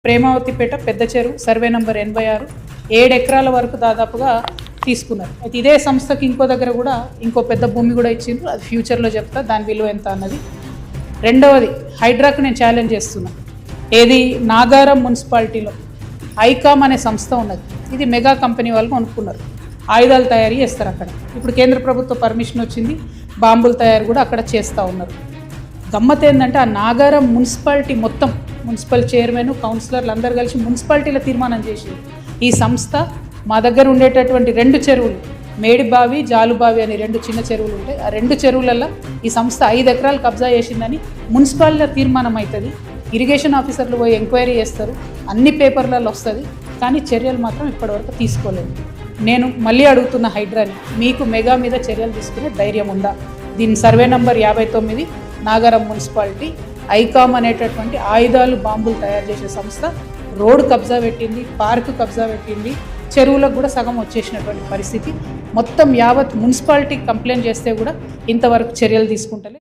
ప్రేమావతిపేట పెద్ద చెరువు survey number 86 7 ఎకరాల వరకు దాదాపుగా తీసుకున్నారు. అయితే ఇదే సంస్థకి ఇంకో దగ్గర కూడా ఇంకో పెద్ద భూమి కూడా ఇచ్చిండ్రు. అది ఫ్యూచర్లో చెప్తా దాని విలువ ఎంత అన్నది. రెండవది హైడ్రాకు నేను ఛాలెంజ్ చేస్తున్నా. ఏది నాగారం మున్సిపాలిటీలో ఐకామ్ అనే సంస్థ ఉన్నది. ఇది మెగా కంపెనీ వాళ్ళు కొనుక్కున్నారు. ఆయుధాలు తయారు చేస్తారు అక్కడ. ఇప్పుడు కేంద్ర ప్రభుత్వ పర్మిషన్ వచ్చింది, బాంబులు తయారు కూడా అక్కడ చేస్తూ ఉన్నారు. గమ్మత్ ఏంటంటే ఆ నాగారం మున్సిపాలిటీ మొత్తం మున్సిపల్ చైర్మన్ కౌన్సిలర్లు అందరూ కలిసి మున్సిపాలిటీలో తీర్మానం చేసి ఈ సంస్థ మా దగ్గర ఉండేటటువంటి 2 చెరువులు మేడిబావి జాలుబావి అని 2 చిన్న చెరువులు ఉంటాయి. ఆ 2 చెరువులలో ఈ సంస్థ 5 ఎకరాలు కబ్జా చేసిందని మున్సిపాలిటీలో తీర్మానం అవుతుంది. ఇరిగేషన్ ఆఫీసర్లు పోయి ఎంక్వైరీ చేస్తారు, అన్ని పేపర్లలో వస్తుంది. కానీ చర్యలు మాత్రం ఇప్పటివరకు తీసుకోలేదు. నేను మళ్ళీ అడుగుతున్న హైడ్రాని, మీకు మెగా మీద చర్యలు తీసుకునే ధైర్యం ఉందా? దీని సర్వే నంబర్ 59 నాగారం మున్సిపాలిటీ ఐకామ్ అనేటటువంటి ఆయుధాలు బాంబులు తయారు చేసే సంస్థ రోడ్డు కబ్జా పెట్టింది, పార్కు కబ్జా పెట్టింది, చెరువులకు కూడా సగం వచ్చేసినటువంటి పరిస్థితి. మొత్తం యావత్ మున్సిపాలిటీ కంప్లైంట్ చేస్తే కూడా ఇంతవరకు చర్యలు తీసుకుంటలే.